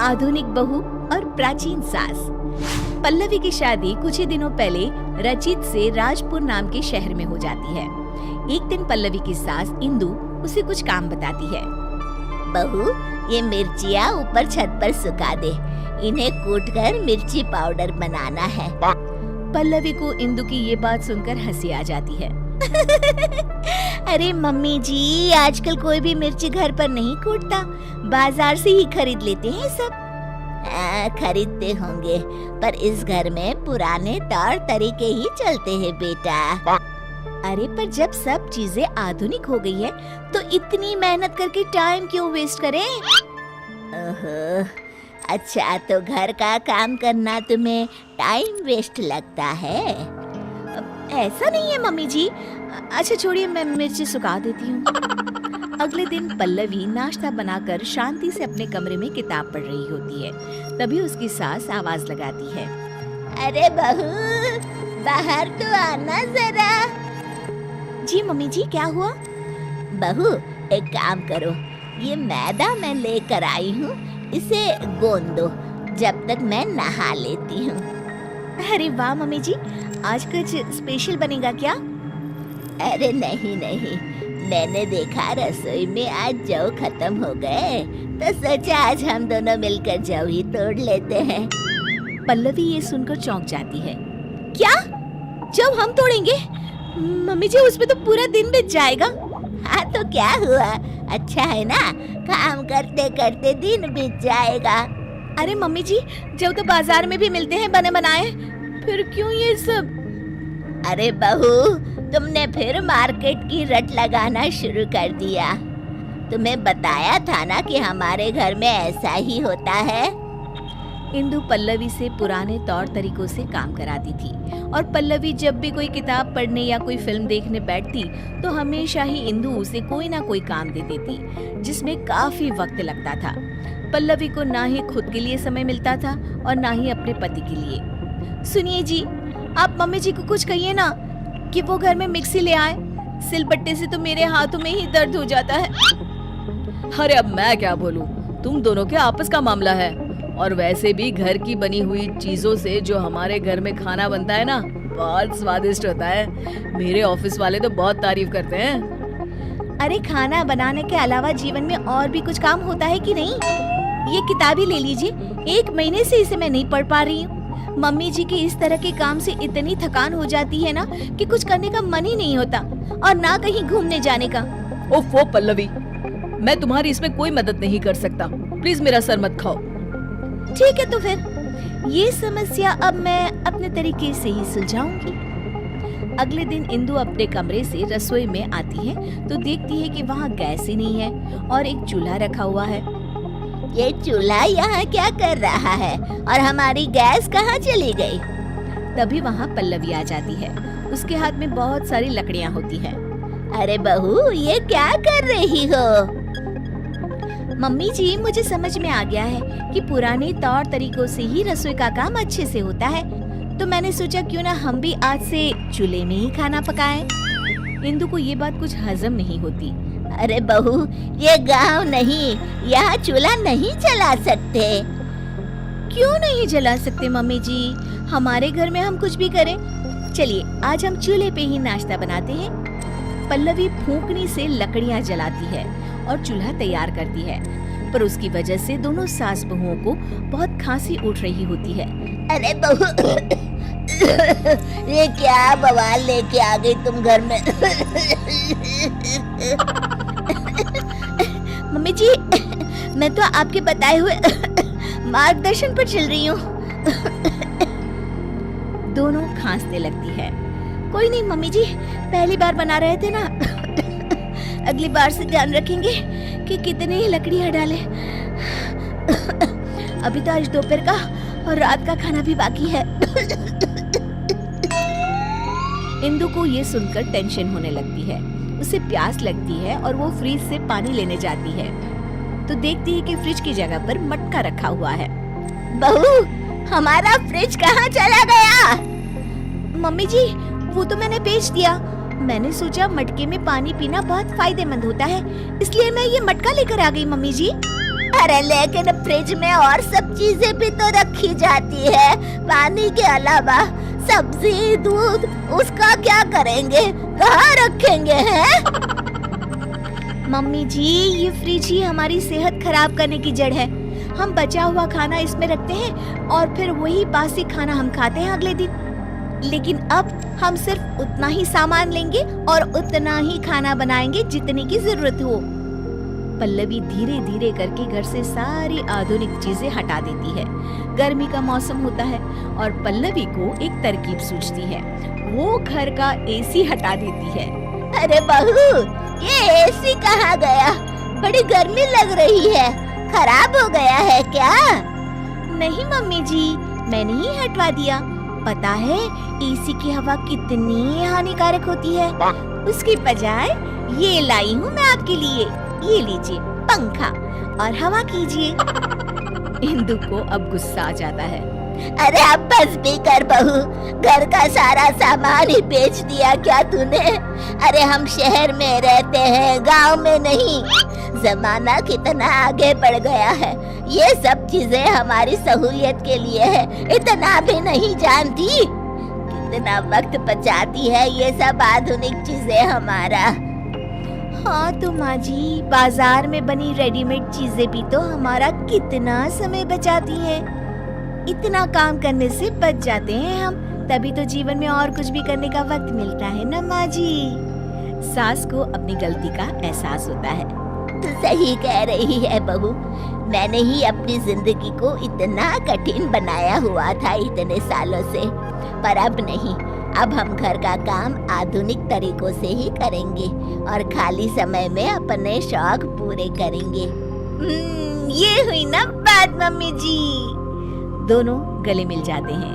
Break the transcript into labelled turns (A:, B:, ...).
A: आधुनिक बहू और प्राचीन सास। पल्लवी की शादी कुछ ही दिनों पहले रचित से राजपुर नाम के शहर में हो जाती है। एक दिन पल्लवी की सास इंदु उसे कुछ काम बताती है।
B: बहू, ये मिर्चियाँ ऊपर छत पर सुखा दे, इन्हें कूटकर मिर्ची पाउडर बनाना है।
A: पल्लवी को इंदु की ये बात सुनकर हंसी आ जाती है।
B: अरे मम्मी जी, आजकल कोई भी मिर्ची घर पर नहीं कूटता, बाजार से ही खरीद लेते हैं सब। खरीदते होंगे, पर इस घर में पुराने तौर तरीके ही चलते हैं बेटा।
A: अरे पर जब सब चीजें आधुनिक हो गई है तो इतनी मेहनत करके टाइम क्यों वेस्ट करें?
B: ओहो, अच्छा तो घर का काम करना तुम्हें टाइम वेस्ट लगता है?
A: ऐसा नहीं है मम्मी जी। अच्छा छोड़िए, मैं मिर्ची सुखा देती हूँ। अगले दिन पल्लवी नाश्ता बनाकर शांति से अपने कमरे में किताब पढ़ रही होती है। तभी उसकी सास आवाज लगाती है।
B: अरे बहू, बाहर तो आना जरा।
A: जी मम्मी जी, क्या हुआ?
B: बहू, एक काम करो, ये मैदा मैं लेकर आई हूँ, इसे गोंद दो जब तक मैं नहा लेती हूँ।
A: अरे वाह मम्मी जी, आज कुछ स्पेशल बनेगा क्या?
B: अरे नहीं नहीं, मैंने देखा रसोई में आज जौ खत्म हो गए, तो सोचा आज हम दोनों मिलकर जौ ही तोड़ लेते हैं।
A: पल्लवी ये सुनकर चौंक जाती है। क्या? जौ हम तोड़ेंगे? मम्मी जी, उसमें तो पूरा दिन बीत जाएगा।
B: हाँ तो क्या हुआ, अच्छा है ना, काम करते करते दिन बीत जाएगा।
A: अरे मम्मी जी, जौ तो बाजार में भी मिलते हैं बने बनाए, फिर क्यों ये सब?
B: अरे बहू, तुमने फिर मार्केट की रट लगाना शुरू कर दिया। तुम्हें बताया था ना कि हमारे घर में ऐसा ही होता है।
A: इंदु पल्लवी से पुराने तौर तरीकों से काम कराती थी और पल्लवी जब भी कोई किताब पढ़ने या कोई फिल्म देखने बैठती तो हमेशा ही इंदु उसे कोई ना कोई काम दे देती, जिसमें काफी वक्त लगता था। पल्लवी को ना ही खुद के लिए समय मिलता था और ना ही अपने पति के लिए। सुनिए जी, आप मम्मी जी को कुछ कहिए ना कि वो घर में मिक्सी ले आए। सिलबट्टे से तो मेरे हाथों में ही दर्द हो जाता है।
C: अरे अब मैं क्या बोलूं, तुम दोनों के आपस का मामला है। और वैसे भी घर की बनी हुई चीजों से जो हमारे घर में खाना बनता है ना, बहुत स्वादिष्ट होता है। मेरे ऑफिस वाले तो बहुत तारीफ करते हैं।
A: अरे खाना बनाने के अलावा जीवन में और भी कुछ काम होता है कि नहीं? ये किताब ही ले लीजिए, 1 महीने से इसे मैं नहीं पढ़ पा रही हूँ। मम्मी जी की इस तरह के काम से इतनी थकान हो जाती है ना कि कुछ करने का मन ही नहीं होता और ना कहीं घूमने जाने का।
C: ओफो पल्लवी, मैं तुम्हारी इसमें कोई मदद नहीं कर सकता, प्लीज मेरा सर मत खाओ।
A: ठीक है, तो फिर ये समस्या अब मैं अपने तरीके से ही सुलझाऊंगी। अगले दिन इंदु अपने कमरे से रसोई में आती है तो देखती है कि वहाँ गैस ही नहीं है और एक चूल्हा रखा हुआ है।
B: ये चूल्हा यहाँ क्या कर रहा है और हमारी गैस कहाँ चली गई?
A: तभी वहाँ पल्लवी आ जाती है। उसके हाथ में बहुत सारी लकड़ियाँ होती हैं।
B: अरे बहू, ये क्या कर रही हो?
A: मम्मी जी, मुझे समझ में आ गया है कि पुराने तौर तरीकों से ही रसोई का काम अच्छे से होता है, तो मैंने सोचा क्यों ना हम भी आज से चूल्हे में ही खाना पकाएं। इंदु को ये बात कुछ हजम नहीं होती।
B: अरे बहू, ये गांव नहीं, यहाँ चूल्हा नहीं जला सकते।
A: क्यों नहीं जला सकते मम्मी जी? हमारे घर में हम कुछ भी करें। चलिए आज हम चूल्हे पे ही नाश्ता बनाते हैं। पल्लवी फूंकनी से लकड़ियाँ जलाती है और चूल्हा तैयार करती है, पर उसकी वजह से दोनों सास बहुओं को बहुत खांसी उठ रही होती है।
B: अरे बहू, ये क्या बवाल लेके आ गई तुम घर में?
A: मम्मी जी, मैं तो आपके बताए हुए मार्गदर्शन पर चल रही हूँ। दोनों खांसने लगती है। कोई नहीं मम्मी जी, पहली बार बना रहे थे ना, अगली बार से ध्यान रखेंगे कि कितनी ही लकड़ियाँ डालें। अभी तो आज दोपहर का और रात का खाना भी बाकी है। इंदु को ये सुनकर टेंशन होने लगती है। उसे प्यास लगती है और वो फ्रिज से पानी लेने जाती है तो देखती है कि फ्रिज की जगह पर मटका रखा हुआ है।
B: बहू, हमारा फ्रिज कहाँ चला गया?
A: मम्मी जी, वो तो मैंने बेच दिया। मैंने सोचा मटके में पानी पीना बहुत फायदेमंद होता है, इसलिए मैं ये मटका लेकर आ गई मम्मी जी।
B: अरे लेकिन फ्रिज में और सब चीजें भी तो रखी जाती है, पानी के अलावा सब्जी दूध, उसका क्या करेंगे, कहाँ रखेंगे हैं?
A: मम्मी जी, ये फ्रिज ही हमारी सेहत खराब करने की जड़ है। हम बचा हुआ खाना इसमें रखते हैं और फिर वही बासी खाना हम खाते हैं अगले दिन। लेकिन अब हम सिर्फ उतना ही सामान लेंगे और उतना ही खाना बनाएंगे जितने की जरूरत हो। पल्लवी धीरे धीरे करके घर से सारी आधुनिक चीजें हटा देती है। गर्मी का मौसम होता है और पल्लवी को एक तरकीब सूझती है। वो घर का एसी हटा देती है।
B: अरे बहू, ये एसी कहाँ गया? बड़ी गर्मी लग रही है, खराब हो गया है क्या?
A: नहीं मम्मी जी, मैंने ही हटवा दिया। पता है एसी की हवा कितनी हानिकारक होती है। उसकी बजाय ये लाई हूँ मैं आपके लिए। ये लीजिए पंखा और हवा कीजिए। इंदु को अब गुस्सा आ जाता है।
B: अरे अब बस भी कर बहू, घर का सारा सामान ही बेच दिया क्या तूने? अरे हम शहर में रहते हैं, गांव में नहीं। जमाना कितना आगे बढ़ गया है, ये सब चीजें हमारी सहूलियत के लिए है, इतना भी नहीं जानती? कितना वक्त बचाती है ये सब आधुनिक चीजें हमारा।
A: हाँ तो माँ जी, बाजार में बनी रेडीमेड चीजें भी तो हमारा कितना समय बचाती हैं। इतना काम करने से बच जाते हैं हम, तभी तो जीवन में और कुछ भी करने का वक्त मिलता है ना माँ जी। सास को अपनी गलती का एहसास होता है।
B: तू सही कह रही है बहू, मैंने ही अपनी जिंदगी को इतना कठिन बनाया हुआ था इतने सालों से। पर अब नहीं, अब हम घर का काम आधुनिक तरीकों से ही करेंगे और खाली समय में अपने शौक पूरे करेंगे।
A: ये हुई ना बात मम्मी जी। दोनों गले मिल जाते हैं